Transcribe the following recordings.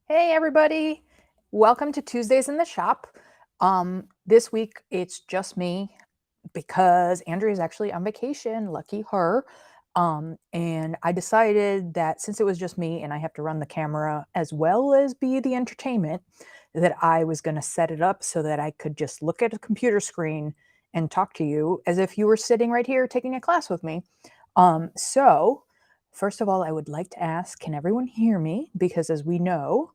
Hey everybody, welcome to Tuesdays in the Shop. This week it's just me because Andrea's actually on vacation, lucky her. And I decided that since it was just me and I have to run the camera as well as be the entertainment, that I was going to set it up so that I could just look at a computer screen and talk to you as if you were sitting right here taking a class with me. So first of all, I would like to ask, can everyone hear me? Because as we know,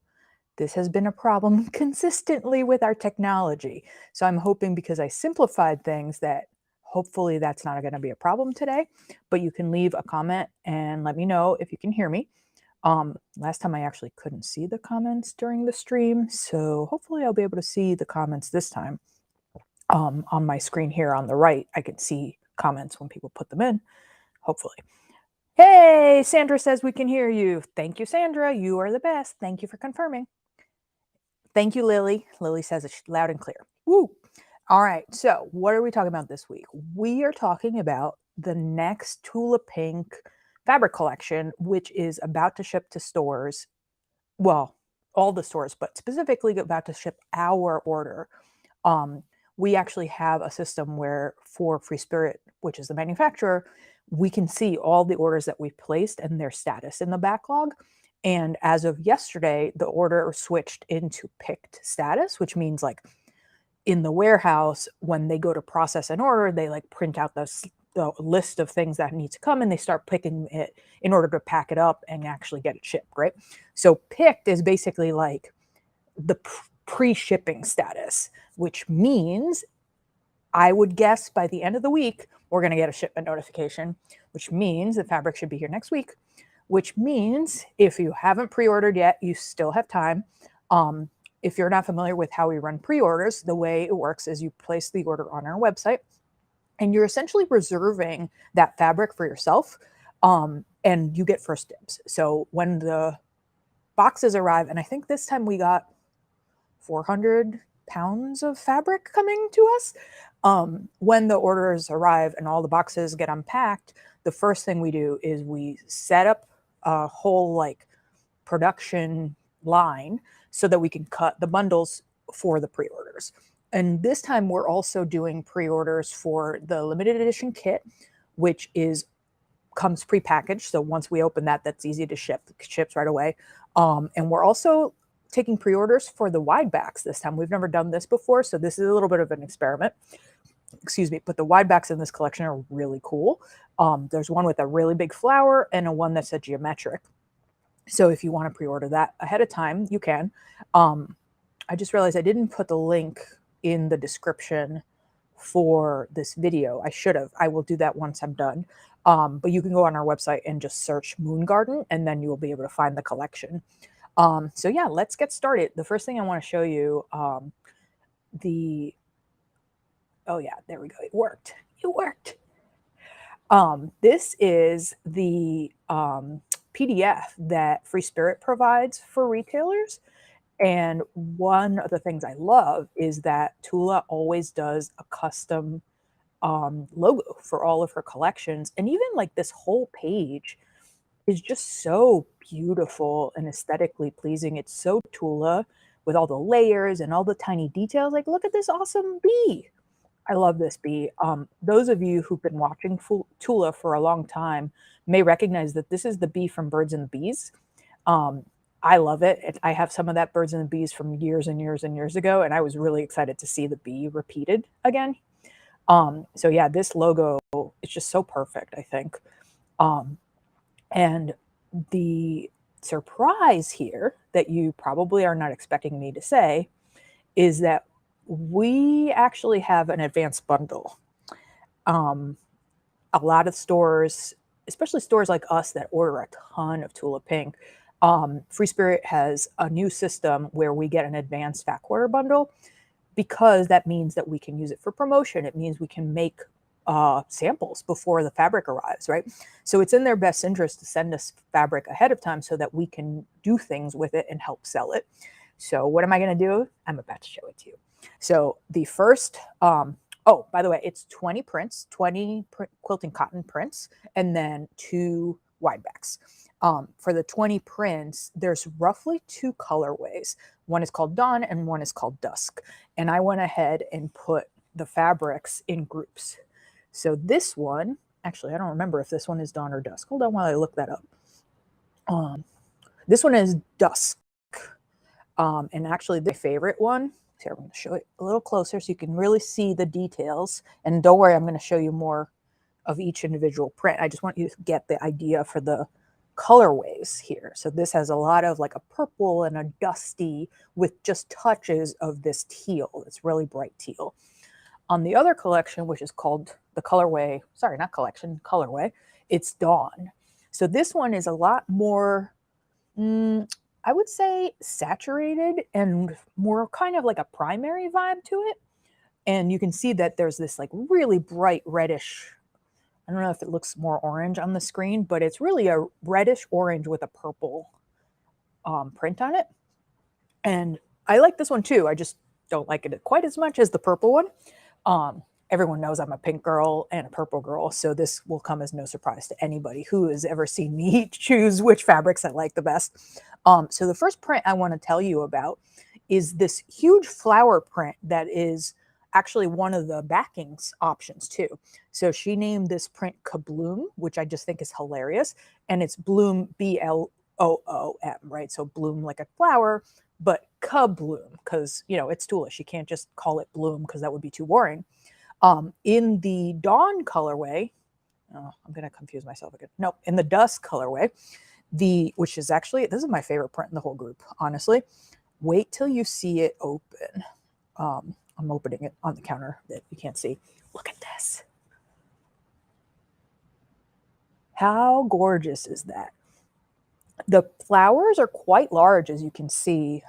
this has been a problem consistently with our technology. So I'm hoping because I simplified things that hopefully that's not going to be a problem today, but you can leave a comment and let me know if you can hear me. Last time I actually couldn't see the comments during the stream, so hopefully I'll be able to see the comments this time. On my screen here on the right, I can see comments when people put them in, hopefully. Hey, Sandra says we can hear you. Thank you, Sandra. You are the best. Thank you for confirming. Thank you, Lily. Lily says it's loud and clear. Woo! All right, so what are we talking about this week? We are talking about the next Tula Pink fabric collection, which is about to ship to stores. Well, all the stores, but specifically about to ship our order. We actually have a system where for Free Spirit, which is the manufacturer, we can see all the orders that we've placed and their status in the backlog. And as of yesterday, the order switched into picked status, which means like in the warehouse, when they go to process an order, they like print out the list of things that need to come and they start picking it in order to pack it up and actually get it shipped, right? So picked is basically like the pre-shipping status, which means I would guess by the end of the week, we're going to get a shipment notification, which means the fabric should be here next week, which means if you haven't pre-ordered yet, you still have time. If you're not familiar with how we run pre-orders, the way it works is you place the order on our website and you're essentially reserving that fabric for yourself, and you get first dibs. So when the boxes arrive, and I think this time we got 400 pounds of fabric coming to us. When the orders arrive and all the boxes get unpacked, the first thing we do is we set up a whole like production line so that we can cut the bundles for the pre-orders. And this time we're also doing pre-orders for the limited edition kit, which comes pre-packaged. So once we open that, that's easy to ship. It ships right away. And we're also taking pre-orders for the wide backs this time. We've never done this before, so this is a little bit of an experiment. Excuse me, but the wide backs in this collection are really cool. There's one with a really big flower and a one that's a geometric. So if you want to pre-order that ahead of time, you can. I just realized I didn't put the link in the description for this video. I should have. I will do that once I'm done. But you can go on our website and just search Moon Garden, and then you will be able to find the collection. So yeah, let's get started. The first thing I want to show you, oh yeah, there we go. It worked. It worked. This is the PDF that Free Spirit provides for retailers. And one of the things I love is that Tula always does a custom logo for all of her collections. And even like this whole page is just so beautiful and aesthetically pleasing. It's so Tula with all the layers and all the tiny details. Like, look at this awesome bee. I love this bee. Those of you who've been watching Tula for a long time may recognize that this is the bee from Birds and the Bees. I love it. I have some of that Birds and the Bees from years and years and years ago, and I was really excited to see the bee repeated again. So yeah, this logo is just so perfect, I think. And the surprise here that you probably are not expecting me to say is that we actually have an advanced bundle. A lot of stores, especially stores like us that order a ton of Tula Pink, Free Spirit has a new system where we get an advanced fact order bundle because that means that we can use it for promotion. It means we can make samples before the fabric arrives, right? So it's in their best interest to send us fabric ahead of time so that we can do things with it and help sell it. So what am I going to do? I'm about to show it to you. So the first, by the way, it's 20 prints, 20 quilting cotton prints, and then 2 wide backs. For the 20 prints, there's roughly 2 colorways. One is called Dawn and one is called Dusk. And I went ahead and put the fabrics in groups. So this one, actually, I don't remember if this one is Dawn or Dusk. Hold on while I look that up. This one is Dusk. And actually, the favorite one, here, I'm going to show it a little closer so you can really see the details. And don't worry, I'm going to show you more of each individual print. I just want you to get the idea for the colorways here. So this has a lot of like a purple and a dusty with just touches of this teal. It's really bright teal. On the other collection, which is called the colorway, sorry, not collection, colorway, it's Dawn. So this one is a lot more, I would say, saturated and more kind of like a primary vibe to it. And you can see that there's this like really bright reddish, I don't know if it looks more orange on the screen, but it's really a reddish orange with a purple print on it. And I like this one too. I just don't like it quite as much as the purple one. Everyone knows I'm a pink girl and a purple girl, so this will come as no surprise to anybody who has ever seen me choose which fabrics I like the best. So the first print I want to tell you about is this huge flower print that is actually one of the backings options too. So she named this print Kabloom, which I just think is hilarious. And it's Bloom, B-L-O-O-M, right? So bloom like a flower, but Kabloom, because, you know, it's Tula. She can't just call it Bloom because that would be too boring. In the Dawn colorway, oh, I'm going to confuse myself again. No, in the Dusk colorway, which is actually, this is my favorite print in the whole group, honestly. Wait till you see it open. I'm opening it on the counter that you can't see. Look at this. How gorgeous is that? The flowers are quite large, as you can see.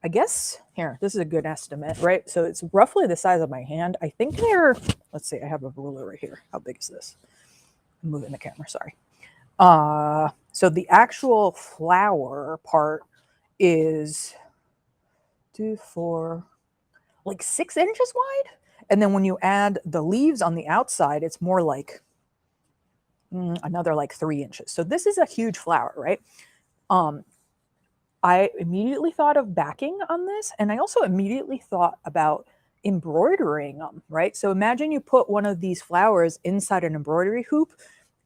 I guess, here, this is a good estimate, right? So it's roughly the size of my hand. I think they're, let's see, I have a ruler right here. How big is this? I'm moving the camera, sorry. So the actual flower part is 2, 4, like 6 inches wide. And then when you add the leaves on the outside, it's more like another like 3 inches. So this is a huge flower, right? I immediately thought of backing on this, and I also immediately thought about embroidering them, right? So imagine you put one of these flowers inside an embroidery hoop,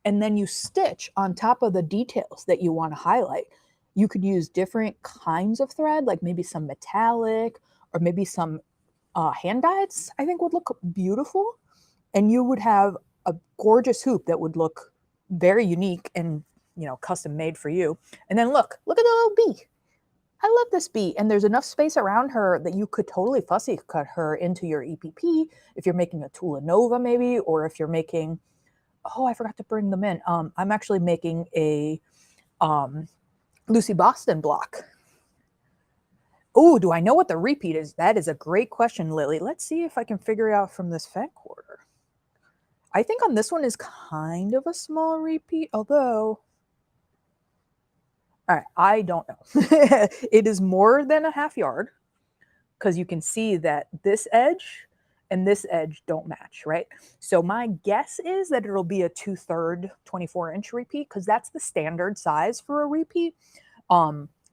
and then you stitch on top of the details that you want to highlight. You could use different kinds of thread, like maybe some metallic or maybe some hand dyeds, I think would look beautiful. And you would have a gorgeous hoop that would look very unique and, you know, custom made for you. And then look at the little bee. I love this bee. And there's enough space around her that you could totally fussy cut her into your EPP if you're making a Tula Nova maybe, or if you're making, oh, I forgot to bring them in. I'm actually making a Lucy Boston block. Oh, do I know what the repeat is? That is a great question, Lily. Let's see if I can figure it out from this fat quarter. I think on this one is kind of a small repeat, although, all right, I don't know. It is more than a half yard because you can see that this edge and this edge don't match, right? So my guess is that it'll be a 2/3 24-inch repeat because that's the standard size for a repeat.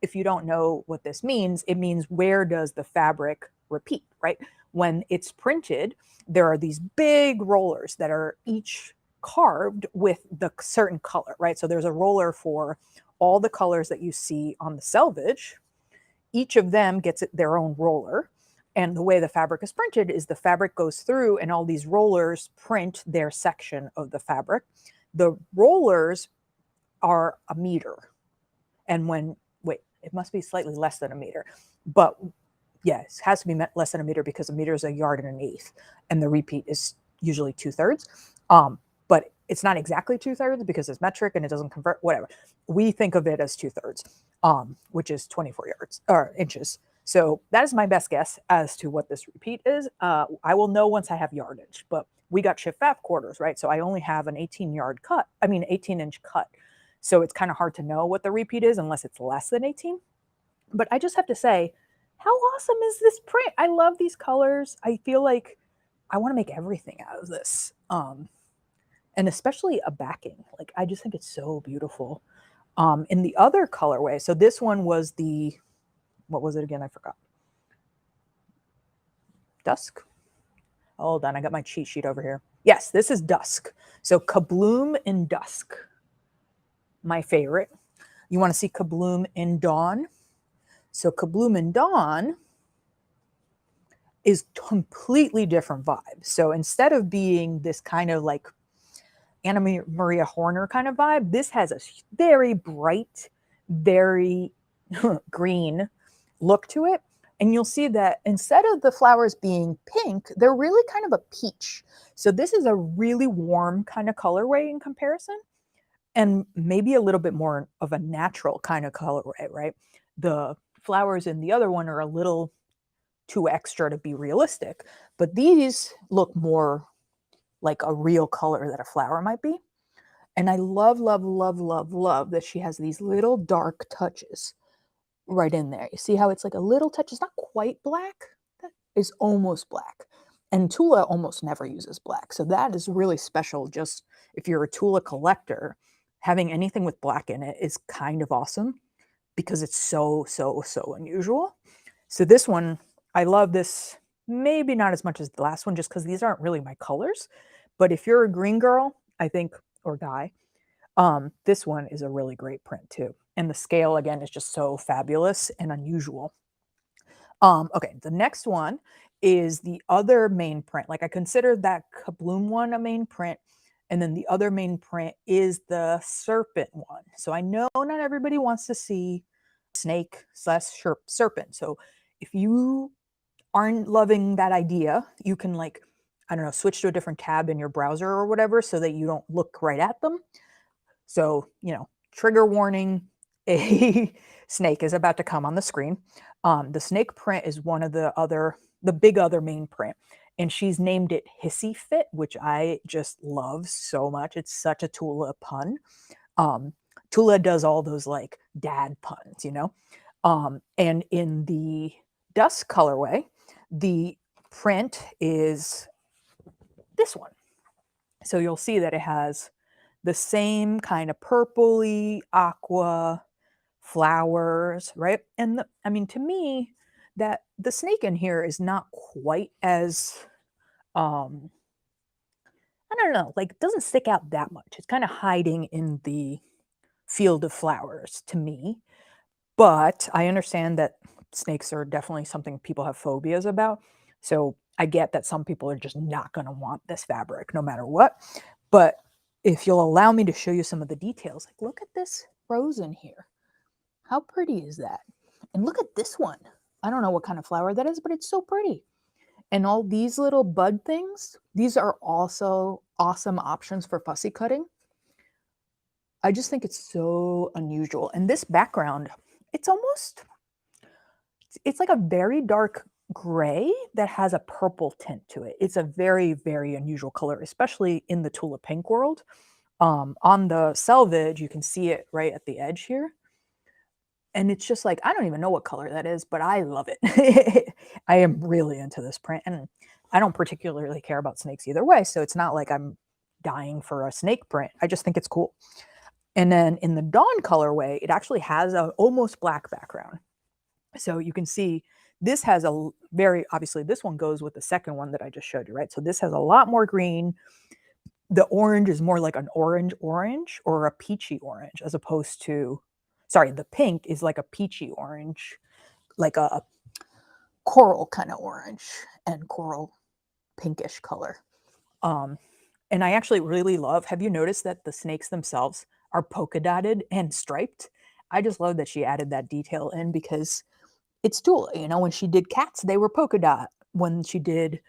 If you don't know what this means, it means where does the fabric repeat, right? When it's printed, there are these big rollers that are each carved with the certain color, right? So there's a roller for all the colors that you see on the selvage. Each of them gets their own roller. And the way the fabric is printed is the fabric goes through and all these rollers print their section of the fabric. The rollers are a meter. And when, wait, it must be slightly less than a meter. But yes, it has to be less than a meter because a meter is 1.1 yards and the repeat is usually 2/3. But it's not exactly 2/3 because it's metric and it doesn't convert, whatever. We think of it as 2/3, which is 24 yards or inches. So that is my best guess as to what this repeat is. I will know once I have yardage, but we got shift FAF quarters, right? So I only have an 18-inch cut. So it's kind of hard to know what the repeat is unless it's less than 18. But I just have to say, how awesome is this print? I love these colors. I feel like I want to make everything out of this. and especially a backing. Like, I just think it's so beautiful. In the other colorway, so this one was the, what was it again? I forgot. Dusk? Hold on, I got my cheat sheet over here. Yes, this is Dusk. So Kabloom in Dusk, my favorite. You want to see Kabloom in Dawn? So Kabloom in Dawn is completely different vibe. So instead of being this kind of like Anna Maria Horner kind of vibe, this has a very bright, very green look to it. And you'll see that instead of the flowers being pink, they're really kind of a peach. So this is a really warm kind of colorway in comparison, and maybe a little bit more of a natural kind of colorway, right? The flowers in the other one are a little too extra to be realistic, but these look more like a real color that a flower might be. And I love, love, love, love, love that she has these little dark touches right in there. You see how it's like a little touch? It's not quite black. That is almost black. And Tula almost never uses black. So that is really special. Just if you're a Tula collector, having anything with black in it is kind of awesome because it's so, so, so unusual. So this one, I love this, maybe not as much as the last one, just because these aren't really my colors. But if you're a green girl, I think, or guy, this one is a really great print too. And the scale, again, is just so fabulous and unusual. Okay, the next one is the other main print. Like, I consider that Kabloom one a main print, and then the other main print is the serpent one. So I know not everybody wants to see snake slash serpent. So if you aren't loving that idea, you can, like, I don't know, switch to a different tab in your browser or whatever so that you don't look right at them. So, you know, trigger warning, a snake is about to come on the screen. The snake print is one of the big other main print, and she's named it Hissy Fit, which I just love so much. It's such a Tula pun. Tula does all those like dad puns, you know? And in the Dusk colorway, the print is this one. So you'll see that it has the same kind of purpley aqua flowers, right? And I mean, to me, that the snake in here is not quite as I don't know, like, it doesn't stick out that much. It's kind of hiding in the field of flowers to me. But I understand that snakes are definitely something people have phobias about. So I get that some people are just not going to want this fabric no matter what. But if you'll allow me to show you some of the details, like, look at this rose in here. How pretty is that? And look at this one. I don't know what kind of flower that is, but it's so pretty. And all these little bud things, these are also awesome options for fussy cutting. I just think it's so unusual. And this background, it's almost, it's like a very dark gray that has a purple tint to it. It's a very, very unusual color, especially in the Tula pink world. On the selvage, you can see it right at the edge here. And it's just like, I don't even know what color that is, but I love it. I am really into this print, and I don't particularly care about snakes either way. So it's not like I'm dying for a snake print. I just think it's cool. And then in the Dawn colorway, it actually has an almost black background. So you can see this has a very, obviously this one goes with the second one that I just showed you, right? So this has a lot more green. The orange is more like an orange or a peachy orange, as opposed to, sorry, the pink is like a peachy orange, like a coral kind of orange and coral pinkish color. And I actually really love, have you noticed that the snakes themselves are polka dotted and striped? I just love that she added that detail in because it's Tula. You know, when she did cats, they were polka dot. When she did,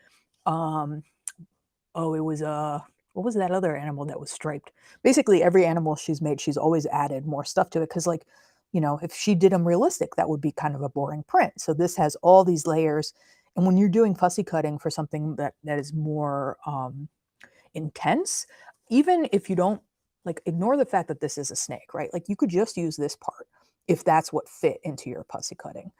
oh, it was what was that other animal that was striped? Basically, every animal she's made, she's always added more stuff to it because, like, you know, if she did them realistic, that would be kind of a boring print. So this has all these layers. And when you're doing fussy cutting for something that is more intense, even if you don't, like, ignore the fact that this is a snake, right? Like, you could just use this part if that's what fit into your fussy cutting.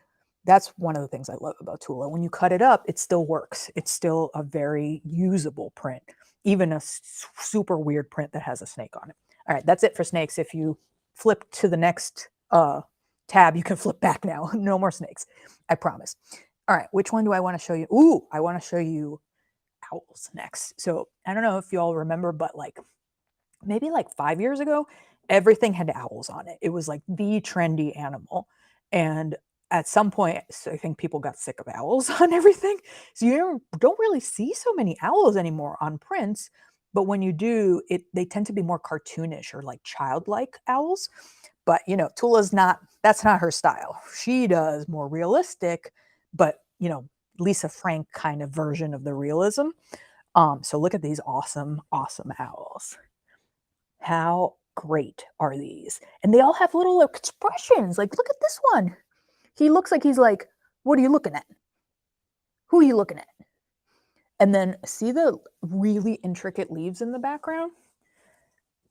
That's one of the things I love about Tula. When you cut it up, it still works. It's still a very usable print, even a super weird print that has a snake on it. All right, that's it for snakes. If you flip to the next tab, you can flip back now. No more snakes, I promise. All right, which one do I want to show you? Ooh, I want to show you owls next. So I don't know if you all remember, but like maybe like 5 years ago, everything had owls on it. It was like the trendy animal. And at some point, so I think people got sick of owls on everything. So you don't really see so many owls anymore on prints. But when you do, they tend to be more cartoonish or like childlike owls. But you know, Tula's not, that's not her style. She does more realistic, but you know, Lisa Frank kind of version of the realism. So look at these awesome, awesome owls. How great are these? And they all have little expressions. Like, look at this one. He looks like he's like, what are you looking at? Who are you looking at? And then see the really intricate leaves in the background?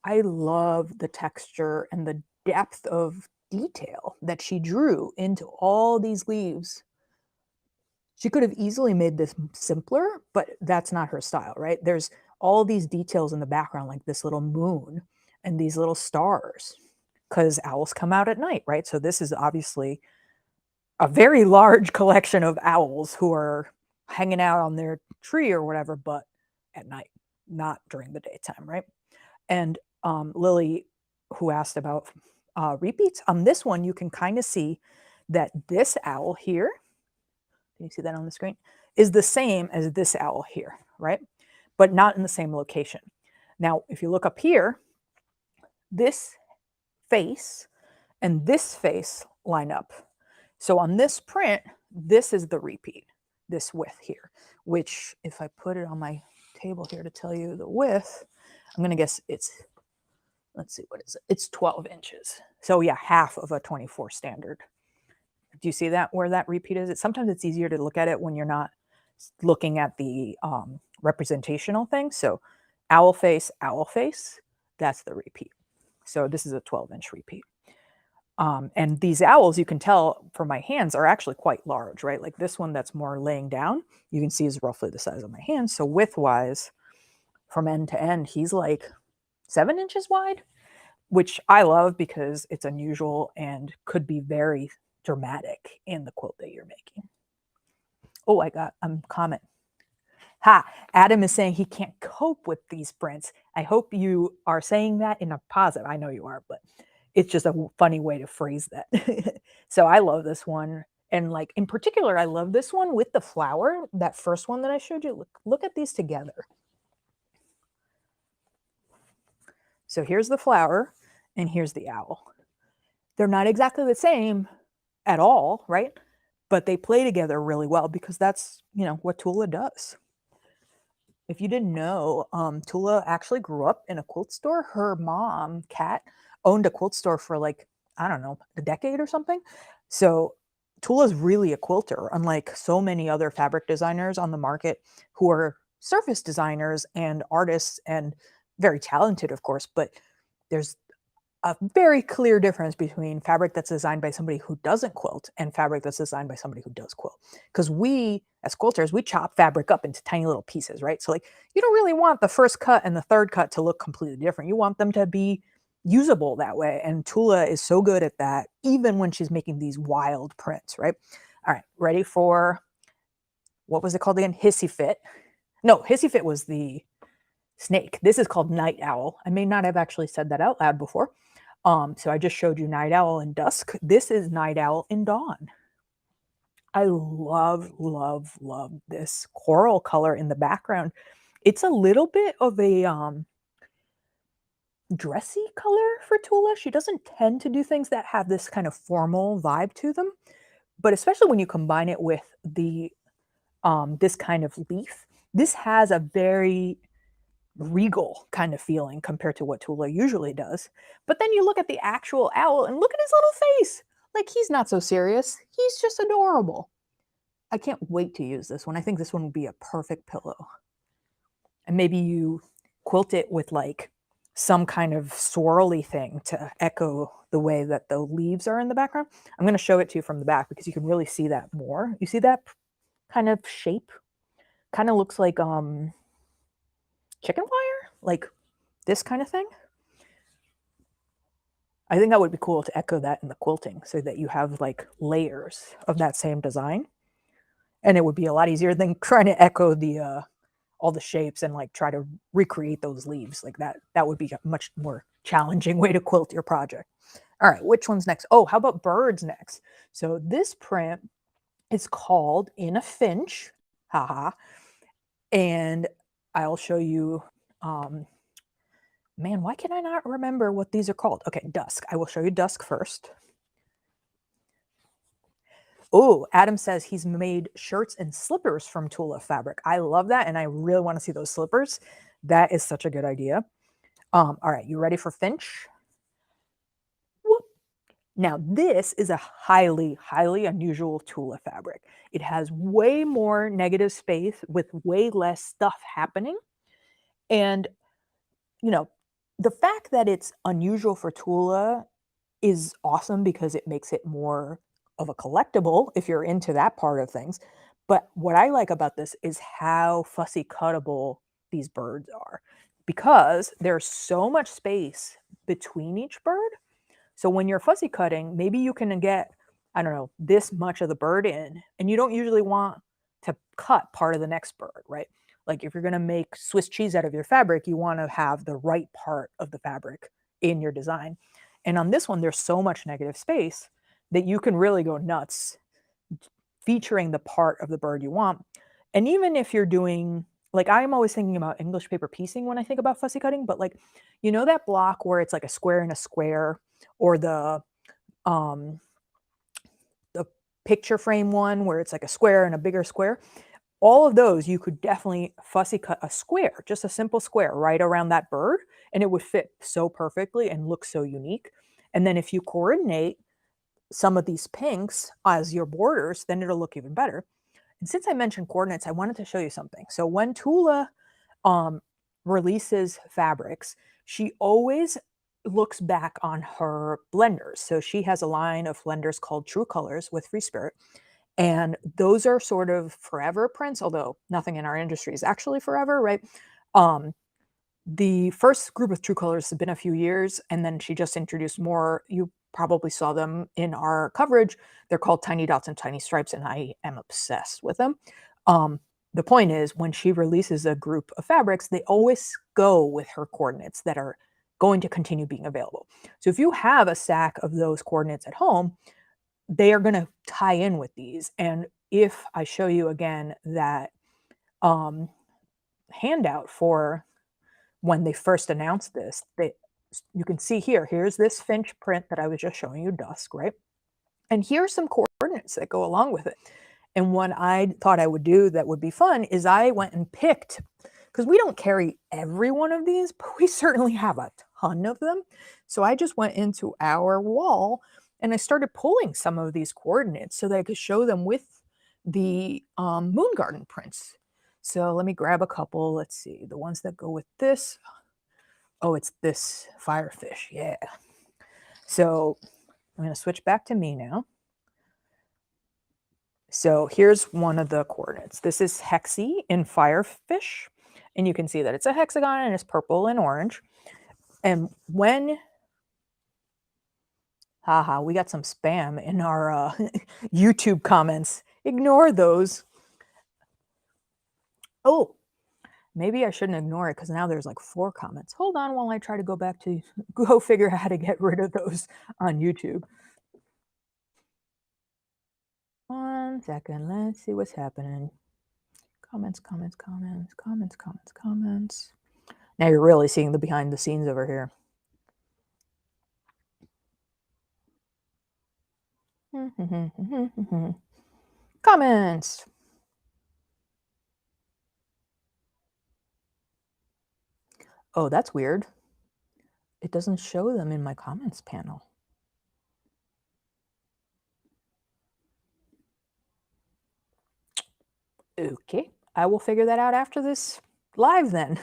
I love the texture and the depth of detail that she drew into all these leaves. She could have easily made this simpler, but that's not her style, right? There's all these details in the background, like this little moon and these little stars, because owls come out at night, right? So this is obviously a very large collection of owls who are hanging out on their tree or whatever, but at night, not during the daytime, right? And Lily, who asked about repeats, on this one, you can kind of see that this owl here, can you see that on the screen, is the same as this owl here, right? But not in the same location. Now, if you look up here, this face and this face line up. So on this print, this is the repeat, this width here, which if I put it on my table here to tell you the width, I'm going to guess it's, let's see, what is it? It's 12 inches. So yeah, half of a 24 standard. Do you see that, where that repeat is? Sometimes it's easier to look at it when you're not looking at the representational thing. So owl face, that's the repeat. So this is a 12-inch repeat. And these owls, you can tell from my hands, are actually quite large, right? Like this one that's more laying down, you can see is roughly the size of my hand. So width-wise, from end to end, he's like 7 inches wide, which I love because it's unusual and could be very dramatic in the quilt that you're making. Oh, I got a comment. Ha, Adam is saying he can't cope with these prints. I hope you are saying that in a positive. I know you are, but it's just a funny way to phrase that. So I love this one. And like in particular, I love this one with the flower, that first one that I showed you. Look at these together. So here's the flower and here's the owl. They're not exactly the same at all, right? But they play together really well because that's, you know, what Tula does. If you didn't know, Tula actually grew up in a quilt store. Her mom, Kat, owned a quilt store for like, I don't know, a decade or something. So Tula's really a quilter, unlike so many other fabric designers on the market who are surface designers and artists and very talented, of course, but there's a very clear difference between fabric that's designed by somebody who doesn't quilt and fabric that's designed by somebody who does quilt. Because we, as quilters, we chop fabric up into tiny little pieces, right? So like, you don't really want the first cut and the third cut to look completely different. You want them to be usable that way. And Tula is so good at that, even when she's making these wild prints, right? All right, ready for, what was it called again? Hissy Fit. No, Hissy Fit was the snake. This is called Night Owl. I may not have actually said that out loud before. So I just showed you Night Owl and Dusk. This is Night Owl and Dawn. I love, love, love this coral color in the background. It's a little bit of a dressy color for Tula. She doesn't tend to do things that have this kind of formal vibe to them, but especially when you combine it with the this kind of leaf, this has a very regal kind of feeling compared to what Tula usually does. But then you look at the actual owl and look at his little face. Like, he's not so serious. He's just adorable. I can't wait to use this one. I think this one would be a perfect pillow. And maybe you quilt it with like some kind of swirly thing to echo the way that the leaves are in the background. I'm going to show it to you from the back because you can really see that more. You see that kind of shape? Kind of looks like chicken wire, like this kind of thing. I think that would be cool to echo that in the quilting so that you have like layers of that same design. And it would be a lot easier than trying to echo the all the shapes and like try to recreate those leaves like that. That would be a much more challenging way to quilt your project. All right, which one's next? Oh, how about birds next? So this print is called In a Finch. Haha. And I'll show you man, why can I not remember what these are called? Okay, dusk. I will show you dusk first. Oh, Adam says he's made shirts and slippers from Tula fabric. I love that, and I really want to see those slippers. That is such a good idea. All right, you ready for Finch? Whoop. Now, this is a highly, highly unusual Tula fabric. It has way more negative space with way less stuff happening. And, you know, the fact that it's unusual for Tula is awesome because it makes it more of a collectible if you're into that part of things. But what I like about this is how fussy cuttable these birds are because there's so much space between each bird. So when you're fussy cutting, maybe you can get, I don't know, this much of the bird in, and you don't usually want to cut part of the next bird, right? Like if you're going to make Swiss cheese out of your fabric, you want to have the right part of the fabric in your design. And on this one, there's so much negative space that you can really go nuts featuring the part of the bird you want. And even if you're doing, like, I'm always thinking about English paper piecing when I think about fussy cutting, but like, you know, that block where it's like a square and a square, or um, the picture frame one where it's like a square and a bigger square. All of those, you could definitely fussy cut a square, just a simple square right around that bird, and it would fit so perfectly and look so unique. And then if you coordinate some of these pinks as your borders, then it'll look even better. And since I mentioned coordinates, I wanted to show you something. So when Tula um, releases fabrics, she always looks back on her blenders. So she has a line of blenders called True Colors with Free Spirit. And those are sort of forever prints, although nothing in our industry is actually forever, right? Um, the first group of True Colors has been a few years, and then she just introduced more. You probably saw them in our coverage. They're called Tiny Dots and Tiny Stripes, and I am obsessed with them. Um, the point is, when she releases a group of fabrics, they always go with her coordinates that are going to continue being available. So if you have a stack of those coordinates at home, they are going to tie in with these. And if I show you again that um, handout for when they first announced this, you can see here, here's this Finch print that I was just showing you, dusk, right? And here's some coordinates that go along with it. And what I thought I would do that would be fun is I went and picked, because we don't carry every one of these, but we certainly have a ton of them. So I just went into our wall and I started pulling some of these coordinates so that I could show them with the moon garden prints. So let me grab a couple. Let's see, the ones that go with this. Oh, it's this firefish. Yeah. So I'm going to switch back to me now. So here's one of the coordinates. This is Hexy in Firefish. And you can see that it's a hexagon and it's purple and orange. And when, haha, we got some spam in our YouTube comments. Ignore those. Oh, maybe I shouldn't ignore it because now there's like 4 comments. Hold on while I try to go back to go figure out how to get rid of those on YouTube. 1 second. Let's see what's happening. Comments, comments, comments, comments, comments, comments. Now you're really seeing the behind the scenes over here. Comments. Oh, that's weird. It doesn't show them in my comments panel. Okay, I will figure that out after this live then.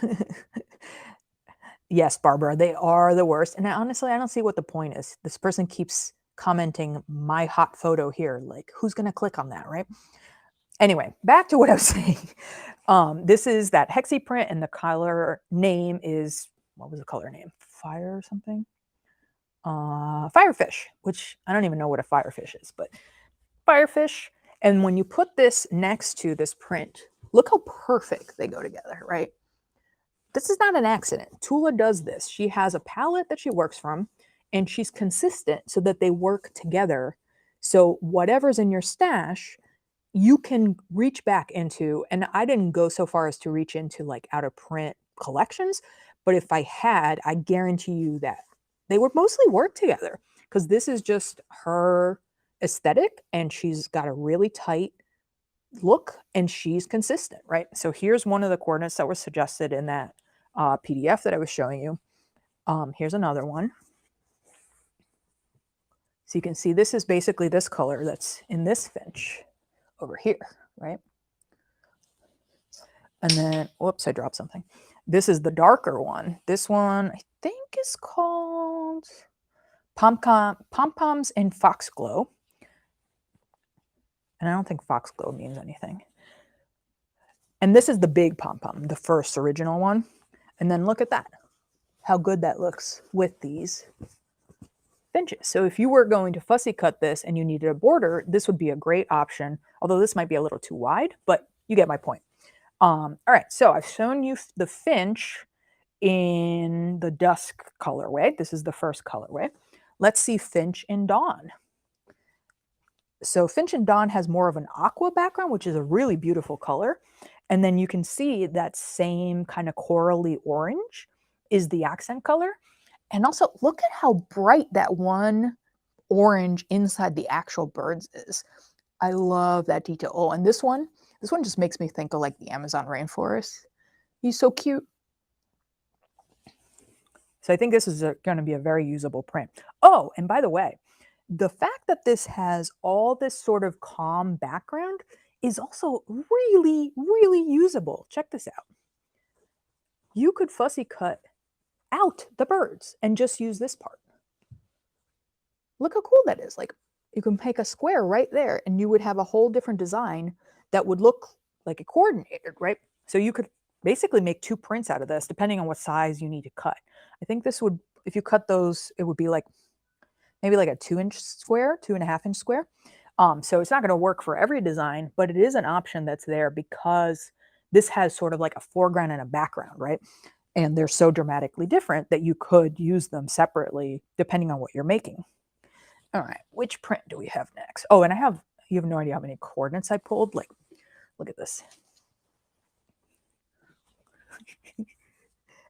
Yes, Barbara, they are the worst. And honestly, I don't see what the point is. This person keeps commenting my hot photo here. Like, who's going to click on that, right? Anyway, back to what I was saying. This is that Hexy print, and the color name is, what was the color name? Fire or something? Firefish, which I don't even know what a firefish is, but firefish. And when you put this next to this print, look how perfect they go together, right? This is not an accident. Tula does this. She has a palette that she works from, and she's consistent so that they work together. So whatever's in your stash, you can reach back into, and I didn't go so far as to reach into like out of print collections, but if I had, I guarantee you that they would mostly work together because this is just her aesthetic and she's got a really tight look and she's consistent, right? So here's one of the coordinates that were suggested in that PDF that I was showing you. Here's another one. So you can see this is basically this color that's in this Finch over here, right? And then, whoops, I dropped something. This is the darker one. This one, I think, is called Pom-Poms and Foxglow. And I don't think Foxglow means anything. And this is the big pom-pom, the first original one. And then look at that, how good that looks with these Finches. So if you were going to fussy cut this and you needed a border, this would be a great option. Although this might be a little too wide, but you get my point. All right, so I've shown you the Finch in the Dusk colorway. This is the first colorway. Let's see Finch and Dawn. So Finch and Dawn has more of an aqua background, which is a really beautiful color. And then you can see that same kind of corally orange is the accent color. And also look at how bright that one orange inside the actual birds is. I love that detail. Oh, and this one just makes me think of like the Amazon rainforest. He's so cute. So I think this is going to be a very usable print. Oh, and by the way, the fact that this has all this sort of calm background is also really, really usable. Check this out. You could fussy cut out the birds and just use this part. Look how cool that is. Like, you can make a square right there and you would have a whole different design that would look like a coordinated, right? So you could basically make two prints out of this depending on what size you need to cut. I think this would, if you cut those, it would be like maybe like a 2-inch square, 2.5-inch square. So it's not going to work for every design, but it is an option that's there because this has sort of like a foreground and a background, right? And they're so dramatically different that you could use them separately depending on what you're making. All right, which print do we have next? Oh, and you have no idea how many coordinates I pulled. Like, look at this.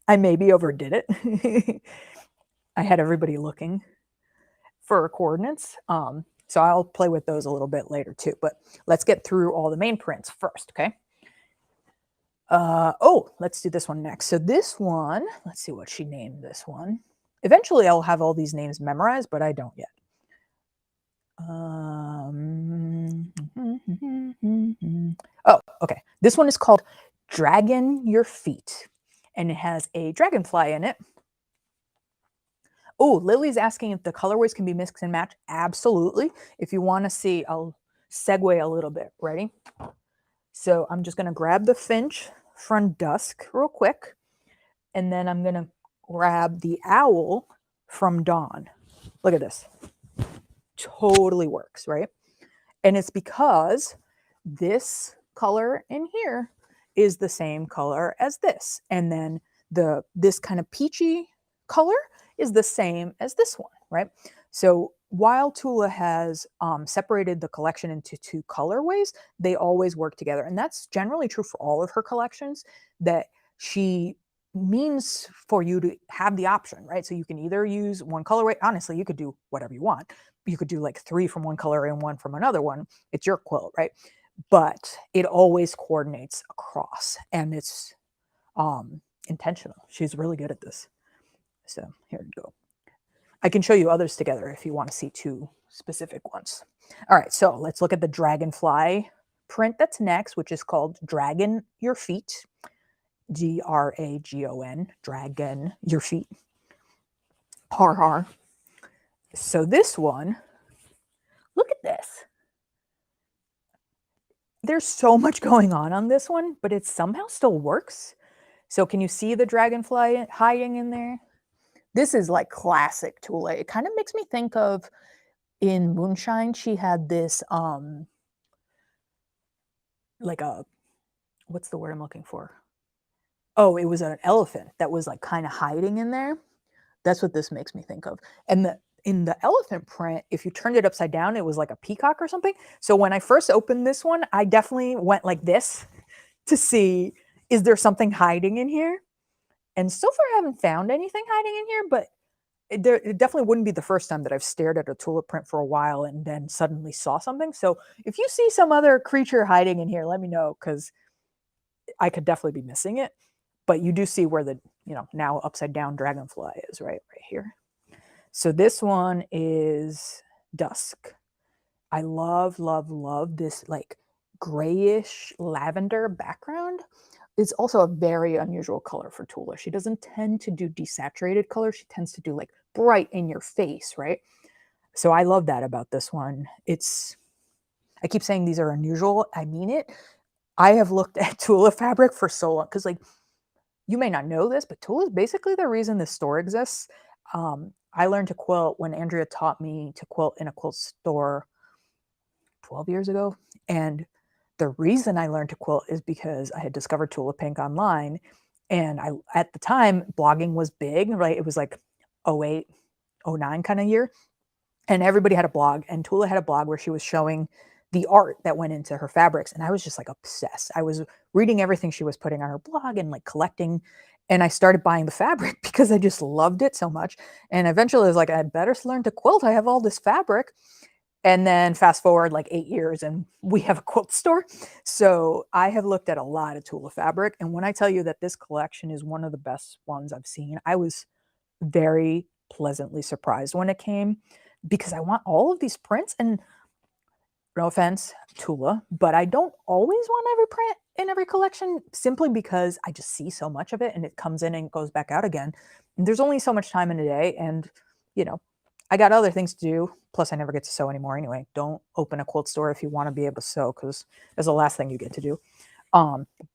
I maybe overdid it. I had everybody looking for coordinates. So I'll play with those a little bit later too, but let's get through all the main prints first, okay? Oh, let's do this one next. So this one, let's see what she named this one. Eventually I'll have all these names memorized, but I don't yet. Oh, okay. This one is called Dragon Your Feet, and it has a dragonfly in it. Oh, Lily's asking if the colorways can be mixed and matched. Absolutely. If you want to see, I'll segue a little bit. Ready? So I'm just going to grab the Finch from Dusk real quick, and then I'm going to grab the owl from Dawn. Look at this. Totally works, right? And it's because this color in here is the same color as this. And then this kind of peachy color is the same as this one, right? So while Tula has separated the collection into two colorways, they always work together. And that's generally true for all of her collections, that she means for you to have the option, right? So you can either use one colorway. Honestly, you could do whatever you want. You could do like 3 from one color and 1 from another one. It's your quilt, right? But it always coordinates across, and it's intentional. She's really good at this. So here we go. I can show you others together if you want to see 2 specific ones. All right, so let's look at the Dragonfly print that's next, which is called Dragon Your Feet. Dragon, dragon, your feet. Har har. So this one, look at this. There's so much going on this one, but it somehow still works. So can you see the dragonfly hiding in there? This is like classic Tula. It kind of makes me think of in Moonshine, she had this like a, what's the word I'm looking for? Oh, it was an elephant that was like kind of hiding in there. That's what this makes me think of. And in the elephant print, if you turned it upside down, it was like a peacock or something. So when I first opened this one, I definitely went like this to see, is there something hiding in here? And so far I haven't found anything hiding in here, but it definitely wouldn't be the first time that I've stared at a Tula print for a while and then suddenly saw something. So if you see some other creature hiding in here, let me know, because I could definitely be missing it. But you do see where the, now upside down dragonfly is, right here. So this one is Dusk. I love, love, love this like grayish lavender background. It's also a very unusual color for Tula. She doesn't tend to do desaturated color. She tends to do like bright in your face, right? So I love that about this one. I keep saying these are unusual. I mean it. I have looked at Tula fabric for so long because, like, you may not know this, but Tula is basically the reason this store exists. I learned to quilt when Andrea taught me to quilt in a quilt store 12 years ago. And the reason I learned to quilt is because I had discovered Tula Pink online. And at the time, blogging was big, right? It was like 08, 09 kind of year. And everybody had a blog. And Tula had a blog where she was showing the art that went into her fabrics. And I was just like obsessed. I was reading everything she was putting on her blog and like collecting. And I started buying the fabric because I just loved it so much. And eventually I was like, I'd better learn to quilt. I have all this fabric. And then fast forward like 8 years and we have a quilt store. So I have looked at a lot of Tula fabric. And when I tell you that this collection is one of the best ones I've seen, I was very pleasantly surprised when it came, because I want all of these prints. And no offense, Tula, but I don't always want every print in every collection, simply because I just see so much of it and it comes in and goes back out again. And there's only so much time in a day, and I got other things to do. Plus I never get to sew anymore anyway. Don't open a quilt store if you want to be able to sew, because that's the last thing you get to do.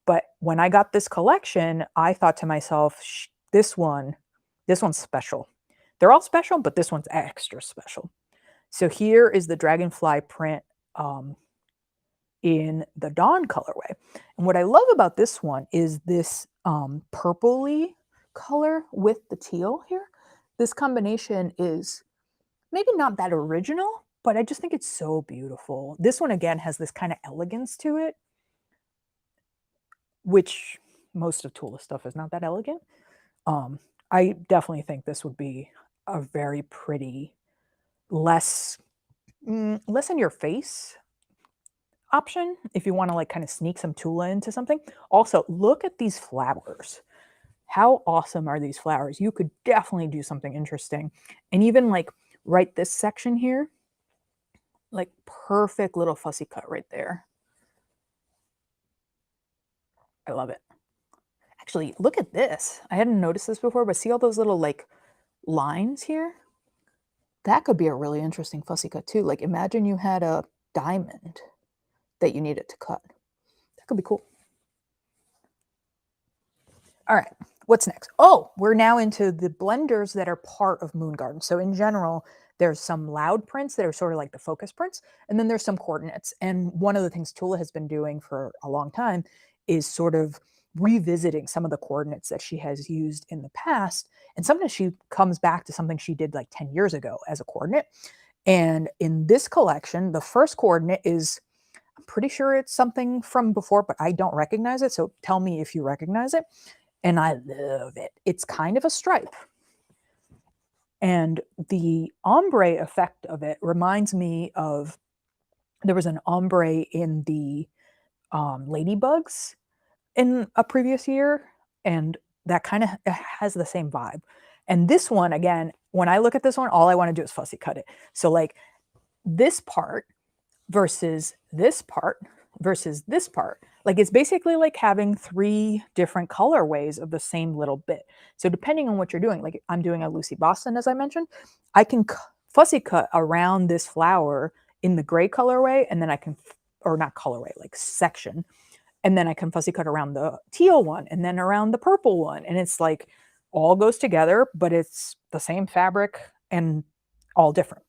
But when I got this collection, I thought to myself, this one's special. They're all special, but this one's extra special. So here is the Dragonfly print in the Dawn colorway. And what I love about this one is this purpley color with the teal here. This combination is maybe not that original, but I just think it's so beautiful. This one, again, has this kind of elegance to it, which most of Tula stuff is not that elegant. I definitely think this would be a very pretty, less in your face option if you want to like kind of sneak some Tula into something. Also, look at these flowers. How awesome are these flowers? You could definitely do something interesting. And even like right this section here, like perfect little fussy cut right there. I love it. Actually, look at this. I hadn't noticed this before, but see all those little like lines here? That could be a really interesting fussy cut too. Like imagine you had a diamond that you needed to cut. That could be cool. All right, what's next? Oh, we're now into the blenders that are part of Moon Garden. So in general, there's some loud prints that are sort of like the focus prints, and then there's some coordinates. And one of the things Tula has been doing for a long time is sort of revisiting some of the coordinates that she has used in the past. And sometimes she comes back to something she did like 10 years ago as a coordinate. And in this collection, the first coordinate is, I'm pretty sure it's something from before, but I don't recognize it. So tell me if you recognize it. And I love it. It's kind of a stripe. And the ombre effect of it reminds me of, there was an ombre in the ladybugs in a previous year, and that kind of has the same vibe. And this one, again, when I look at this one, all I want to do is fussy cut it. So like this part versus this part, versus this part. Like it's basically like having 3 different colorways of the same little bit. So depending on what you're doing, like I'm doing a Lucy Boston, as I mentioned, I can fussy cut around this flower in the gray colorway, and then I can, or not colorway, like section, and then I can fussy cut around the teal one and then around the purple one. And it's like all goes together, but it's the same fabric and all different.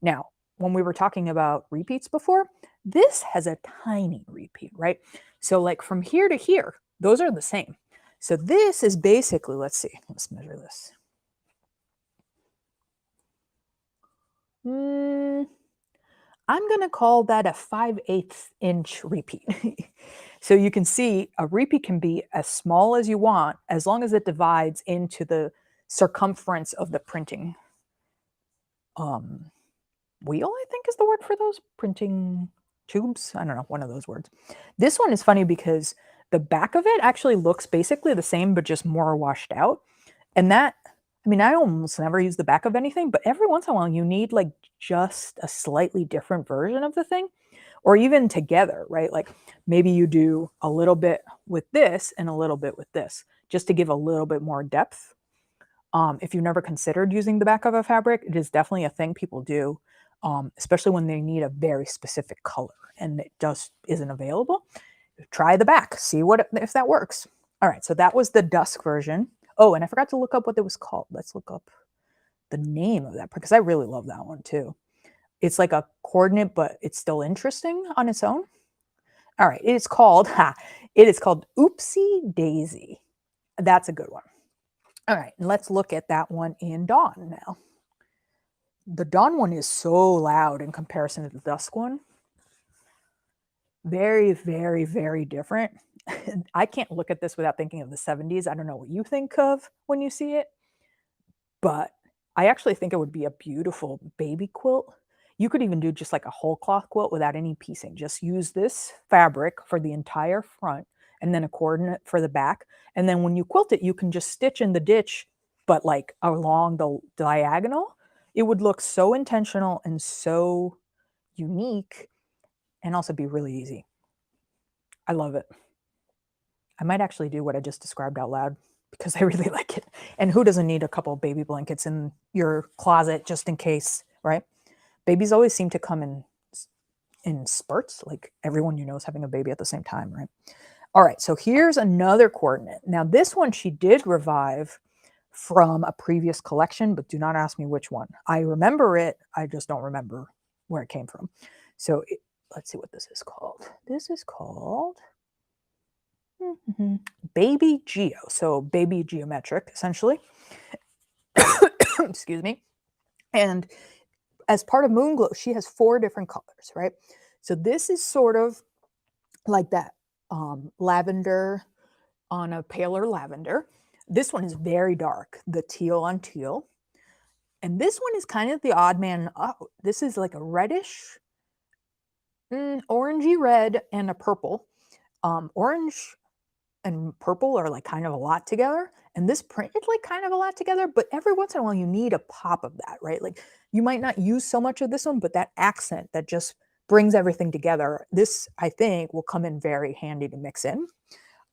Now, when we were talking about repeats before, this has a tiny repeat, right? So like from here to here, those are the same. So this is basically, let's see, let's measure this. I'm going to call that a 5/8 inch repeat. So you can see a repeat can be as small as you want, as long as it divides into the circumference of the printing wheel, I think is the word for those printing tubes. I don't know, one of those words. This one is funny because the back of it actually looks basically the same, but just more washed out. And that, I mean, I almost never use the back of anything, but every once in a while you need like just a slightly different version of the thing, or even together, right? Like maybe you do a little bit with this and a little bit with this, just to give a little bit more depth. If you've never considered using the back of a fabric, it is definitely a thing people do, especially when they need a very specific color and it just isn't available. Try the back, see if that works. All right, so that was the dusk version. Oh, and I forgot to look up what it was called. Let's look up the name of that because I really love that one too. It's like a coordinate, but it's still interesting on its own. All right, it is called Oopsie Daisy. That's a good one. All right, and let's look at that one in Dawn now. The Dawn one is so loud in comparison to the dusk one. Very, very, very different. I can't look at this without thinking of the 70s. I don't know what you think of when you see it, but I actually think it would be a beautiful baby quilt. You could even do just like a whole cloth quilt without any piecing. Just use this fabric for the entire front and then a coordinate for the back. And then when you quilt it, you can just stitch in the ditch, but like along the diagonal. It would look so intentional and so unique and also be really easy. I love it. I might actually do what I just described out loud because I really like it. And who doesn't need a couple of baby blankets in your closet just in case, right? Babies always seem to come in spurts, like everyone you know is having a baby at the same time, right? All right, so here's another coordinate. Now this one she did revive from a previous collection, but do not ask me which one. I remember it, I just don't remember where it came from. So let's see what this is called. This is called Baby Geo, so baby geometric, essentially. Excuse me. And as part of Moon Glow, she has 4 different colors, right? So this is sort of like that lavender on a paler lavender. This one is very dark, the teal on teal. And this one is kind of the odd man out. This is like a reddish, orangey red and a purple. Orange and purple are like kind of a lot together. And this print is like kind of a lot together, but every once in a while you need a pop of that, right? Like you might not use so much of this one, but that accent that just brings everything together, this I think will come in very handy to mix in.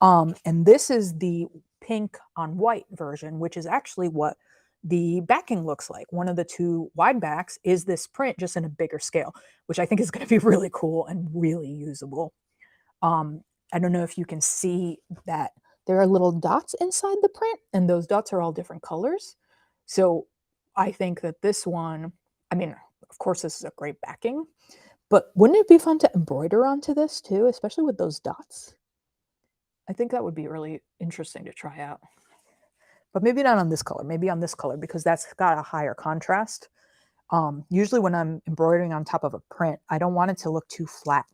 And this is the pink on white version, which is actually what the backing looks like. One of the 2 wide backs is this print just in a bigger scale, which I think is going to be really cool and really usable. I don't know if you can see that there are little dots inside the print, and those dots are all different colors. So I think that this one, I mean, of course, this is a great backing, but wouldn't it be fun to embroider onto this too, especially with those dots? I think that would be really interesting to try out. But maybe not on this color, maybe on this color, because that's got a higher contrast. Usually when I'm embroidering on top of a print, I don't want it to look too flat.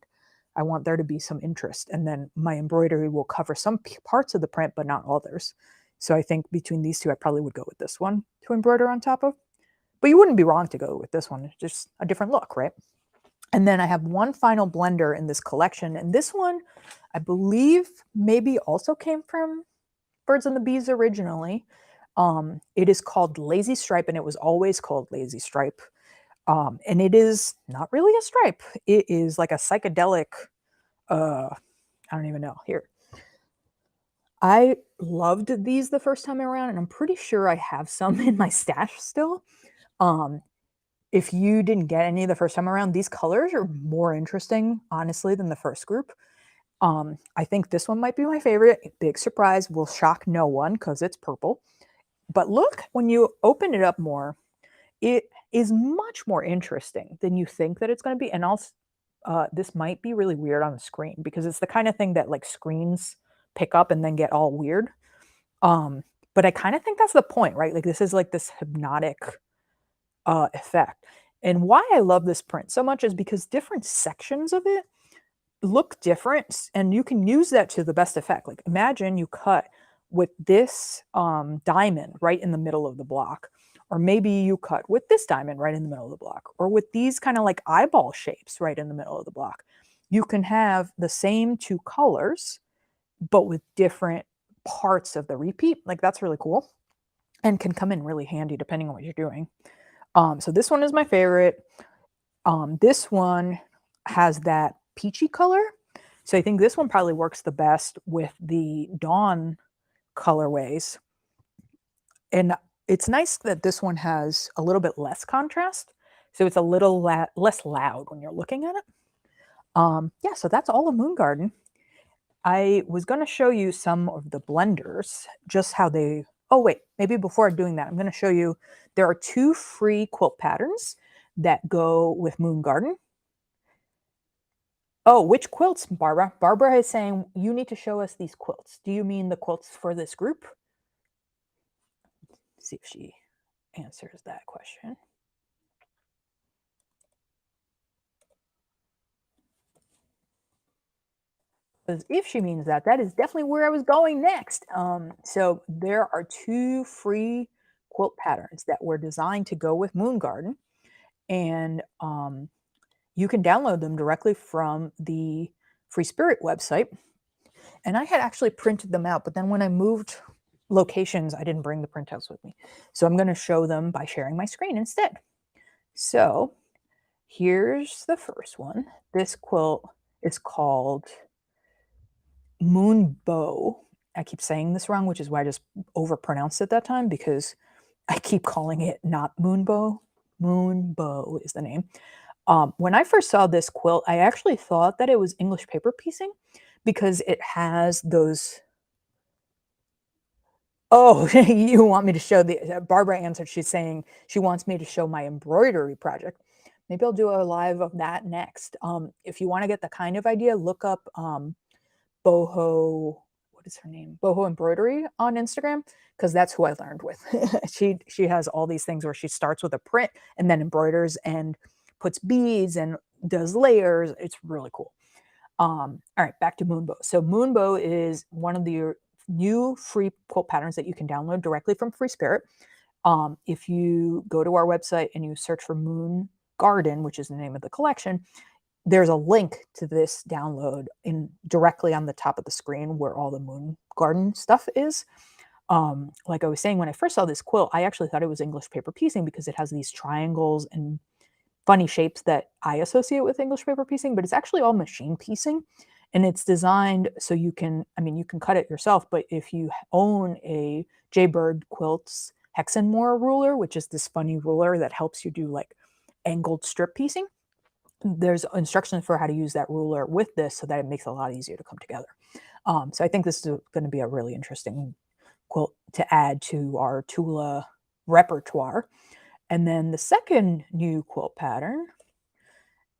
I want there to be some interest, and then my embroidery will cover some parts of the print, but not others. So I think between these 2, I probably would go with this one to embroider on top of. But you wouldn't be wrong to go with this one. It's just a different look, right? And then I have one final blender in this collection, and this one, I believe, maybe also came from Birds and the Bees originally. It is called Lazy Stripe, and it was always called Lazy Stripe. And it is not really a stripe. It is like a psychedelic I don't even know. Here. I loved these the first time around, and I'm pretty sure I have some in my stash still. Um, if you didn't get any the first time around, these colors are more interesting, honestly, than the first group. I think this one might be my favorite. Big surprise, will shock no one because it's purple. But look, when you open it up more, it is much more interesting than you think that it's going to be. And also, this might be really weird on the screen because it's the kind of thing that like screens pick up and then get all weird. Um, but I kind of think that's the point, right? Like this is like this hypnotic effect. And why I love this print so much is because different sections of it look different, and you can use that to the best effect. Like imagine you cut with this diamond right in the middle of the block, or maybe you cut with this diamond right in the middle of the block, or with these kind of like eyeball shapes right in the middle of the block. You can have the same two colors, but with different parts of the repeat. Like that's really cool and can come in really handy depending on what you're doing. So this one is my favorite. This one has that peachy color. So I think this one probably works the best with the Dawn colorways. And it's nice that this one has a little bit less contrast. So it's a little less loud when you're looking at it. Yeah, so that's all of Moon Garden. I was going to show you some of the blenders, just how they, oh wait, maybe before doing that, I'm going to show you, there are 2 free quilt patterns that go with Moon Garden. Oh, which quilts, Barbara? Barbara is saying, you need to show us these quilts. Do you mean the quilts for this group? Let's see if she answers that question. Because if she means that, that is definitely where I was going next. So there are 2 free quilt patterns that were designed to go with Moon Garden. And you can download them directly from the Free Spirit website. And I had actually printed them out, but then when I moved locations, I didn't bring the printouts with me. So I'm going to show them by sharing my screen instead. So here's the first one. This quilt is called Moon Bow. I keep saying this wrong, which is why I just overpronounced it that time because I keep calling it not Moon Bow. Moon Bow is the name. When I first saw this quilt, I actually thought that it was English paper piecing because it has those. Oh, you want me to show the, Barbara answered, she's saying she wants me to show my embroidery project. Maybe I'll do a live of that next. If you want to get the kind of idea, look up Boho, what is her name? Boho Embroidery on Instagram, because that's who I learned with. She has all these things where she starts with a print and then embroiders and puts beads and does layers. It's really cool. All right, back to Moonbow. So Moonbow is one of the new free quilt patterns that you can download directly from Free Spirit. If you go to our website and you search for Moon Garden, which is the name of the collection, there's a link to this download in directly on the top of the screen where all the Moon Garden stuff is. Like I was saying, when I first saw this quilt, I actually thought it was English paper piecing because it has these triangles and funny shapes that I associate with English paper piecing, but it's actually all machine piecing. And it's designed so you can, I mean, you can cut it yourself, but if you own a Jaybird Quilts Hexenmoor ruler, which is this funny ruler that helps you do like angled strip piecing, there's instructions for how to use that ruler with this so that it makes it a lot easier to come together. So I think this is going to be a really interesting quilt to add to our Tula repertoire. And then the second new quilt pattern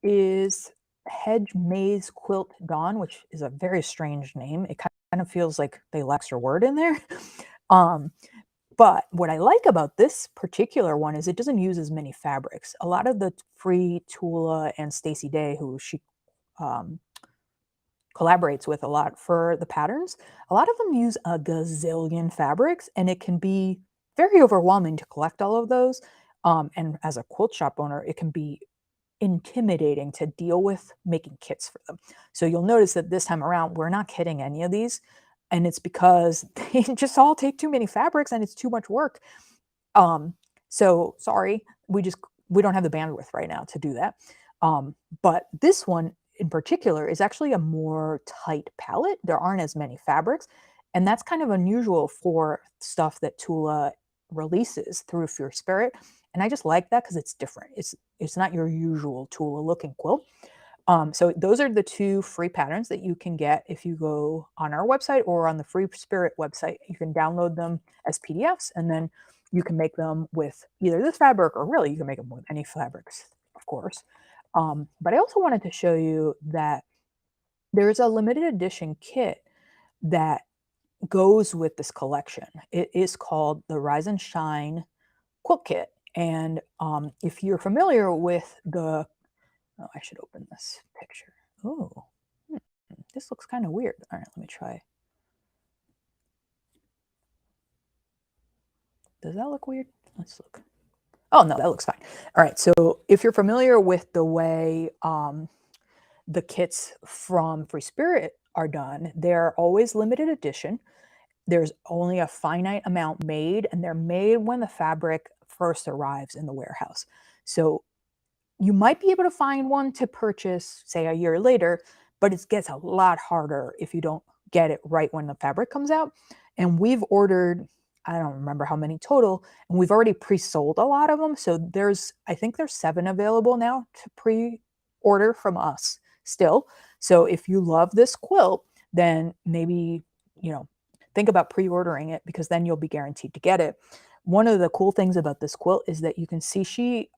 is Hedge Maze Quilt Dawn, which is a very strange name. It kind of feels like they left extra word in there. But what I like about this particular one is it doesn't use as many fabrics. A lot of the free Tula and Stacy Day, who she collaborates with a lot for the patterns, a lot of them use a gazillion fabrics, and it can be very overwhelming to collect all of those. And as a quilt shop owner, it can be intimidating to deal with making kits for them. So you'll notice that this time around, we're not kitting any of these. And it's because they just all take too many fabrics and it's too much work. So sorry, we don't have the bandwidth right now to do that. But this one in particular is actually a more tight palette. There aren't as many fabrics, and that's kind of unusual for stuff that Tula releases through Free Spirit. And I just like that because it's different. It's not your usual Tula looking quilt. So those are the two free patterns that you can get if you go on our website or on the Free Spirit website. You can download them as PDFs, and then you can make them with either this fabric, or really you can make them with any fabrics, of course. But I also wanted to show you that there's a limited edition kit that goes with this collection. It is called the Rise and Shine Quilt Kit. And if you're familiar with the, oh, I should open this picture. Oh, this looks kind of weird. All right, let me try. Does that look weird? Let's look. Oh, no, that looks fine. All right, so if you're familiar with the way the kits from Free Spirit are done, they're always limited edition. There's only a finite amount made, and they're made when the fabric first arrives in the warehouse. So you might be able to find one to purchase, say, a year later, but it gets a lot harder if you don't get it right when the fabric comes out. And we've ordered, I don't remember how many total, and we've already pre-sold a lot of them. So I think there's 7 available now to pre-order from us still. So if you love this quilt, then maybe, think about pre-ordering it, because then you'll be guaranteed to get it. One of the cool things about this quilt is that you can see she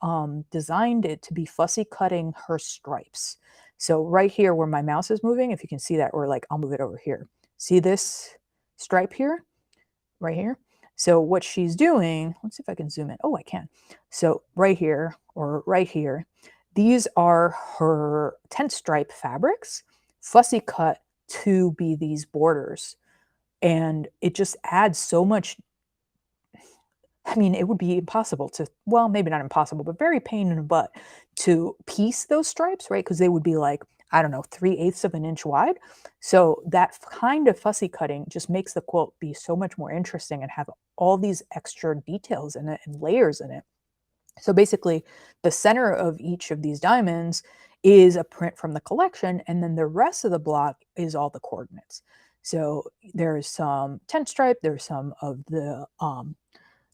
designed it to be fussy cutting her stripes. So right here where my mouse is moving, if you can see that, or like I'll move it over here. See this stripe here, right here? So what she's doing, let's see if I can zoom in. Oh, I can. So right here or right here, these are her tent stripe fabrics, fussy cut to be these borders. And it just adds so much. I mean, it would be impossible to, well, maybe not impossible, but very pain in the butt to piece those stripes, right? Because they would be like, I don't know, 3/8 of an inch wide. So that kind of fussy cutting just makes the quilt be so much more interesting and have all these extra details in it and layers in it. So basically, the center of each of these diamonds is a print from the collection, and then the rest of the block is all the coordinates. So there's some tent stripe, there's some of the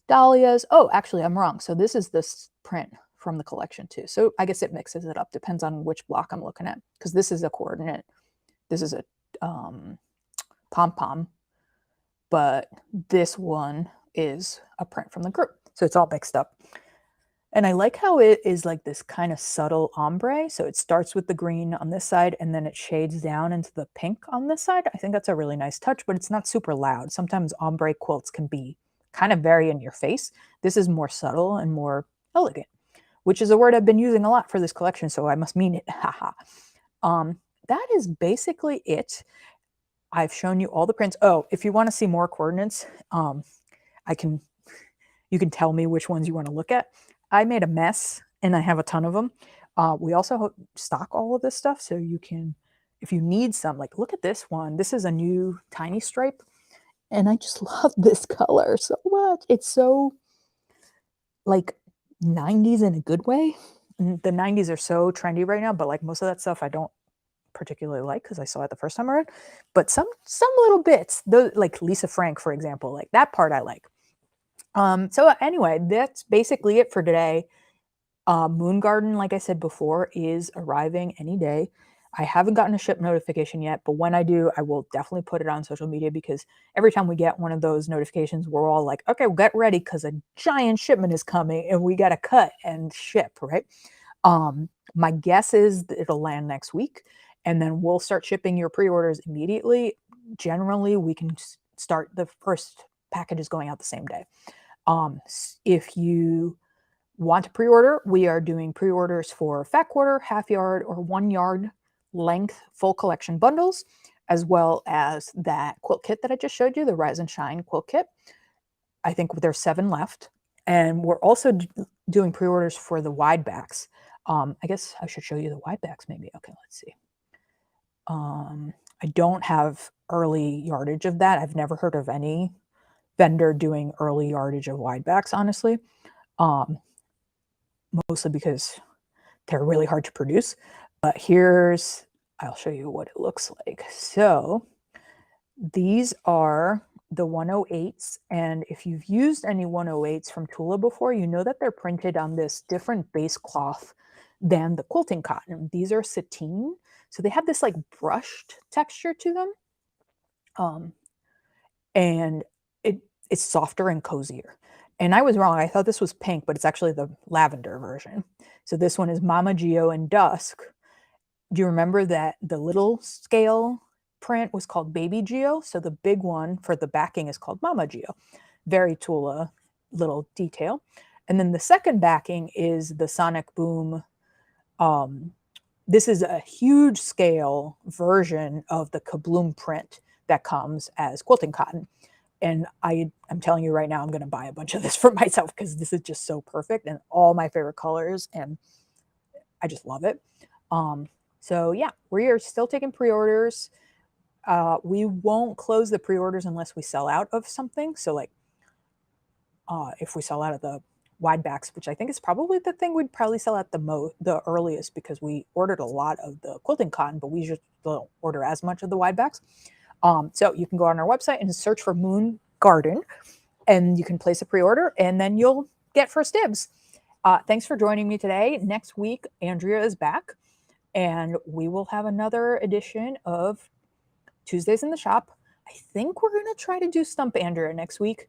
dahlias. Oh, actually, I'm wrong. So this is this print from the collection too. So I guess it mixes it up. Depends on which block I'm looking at, because this is a coordinate. This is a pom-pom, but this one is a print from the group. So it's all mixed up. And I like how it is like this kind of subtle ombre. So it starts with the green on this side, and then it shades down into the pink on this side. I think that's a really nice touch, but it's not super loud. Sometimes ombre quilts can be kind of very in your face. This is more subtle and more elegant, which is a word I've been using a lot for this collection, so I must mean it. Haha. That is basically it. I've shown you all the prints. Oh, if you want to see more coordinates, you can tell me which ones you want to look at. I made a mess, and I have a ton of them. We also stock all of this stuff, so you can, if you need some, like look at this one. This is a new tiny stripe, and I just love this color so much. It's so like 90s in a good way. The 90s are so trendy right now, but like most of that stuff I don't particularly like because I saw it the first time around. But some little bits, like Lisa Frank, for example, like that part I like. So anyway, that's basically it for today. Moon Garden, like I said before, is arriving any day. I haven't gotten a ship notification yet, but when I do, I will definitely put it on social media, because every time we get one of those notifications, we're all like, okay, we'll get ready because a giant shipment is coming and we got to cut and ship, right? My guess is that it'll land next week, and then we'll start shipping your pre-orders immediately. Generally, we can start the first packages going out the same day. If you want to pre-order, we are doing pre-orders for fat quarter, half yard, or 1 yard length full collection bundles, as well as that quilt kit that I just showed you, the Rise and Shine quilt kit. I think there's 7 left. And we're also doing pre-orders for the wide backs. I guess I should show you the wide backs maybe. Okay, let's see. I don't have early yardage of that. I've never heard of any vendor doing early yardage of wide backs, honestly. Mostly because they're really hard to produce. But here's I'll show you what it looks like. So these are the 108s. And if you've used any 108s from Tula before, you know that they're printed on this different base cloth than the quilting cotton. These are sateen. So they have this like brushed texture to them. And it's softer and cozier. And I was wrong. I thought this was pink, but it's actually the lavender version. So this one is Mama Geo and Dusk. Do you remember that the little scale print was called Baby Geo? So the big one for the backing is called Mama Geo. Very Tula little detail. And then the second backing is the Sonic Boom. This is a huge scale version of the Kabloom print that comes as quilting cotton. And I'm telling you right now, I'm going to buy a bunch of this for myself because this is just so perfect and all my favorite colors. And I just love it. So yeah, we are still taking pre-orders. We won't close the pre-orders unless we sell out of something. So like if we sell out of the wide backs, which I think is probably the thing we'd probably sell at the earliest, because we ordered a lot of the quilting cotton, but we just don't order as much of the wide backs. So you can go on our website and search for Moon Garden, and you can place a pre-order, and then you'll get first dibs. Thanks for joining me today. Next week, Andrea is back, and we will have another edition of Tuesdays in the Shop. I think we're going to try to do Stump Andrea next week,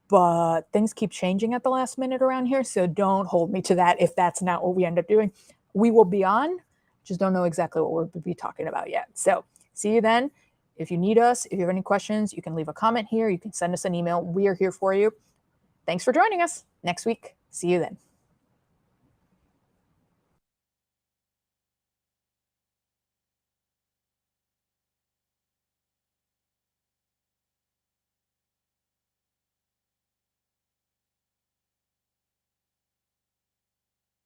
but things keep changing at the last minute around here, so don't hold me to that if that's not what we end up doing. We will be on, just don't know exactly what we'll be talking about yet. So see you then. If you need us, if you have any questions, you can leave a comment here. You can send us an email. We are here for you. Thanks for joining us next week. See you then.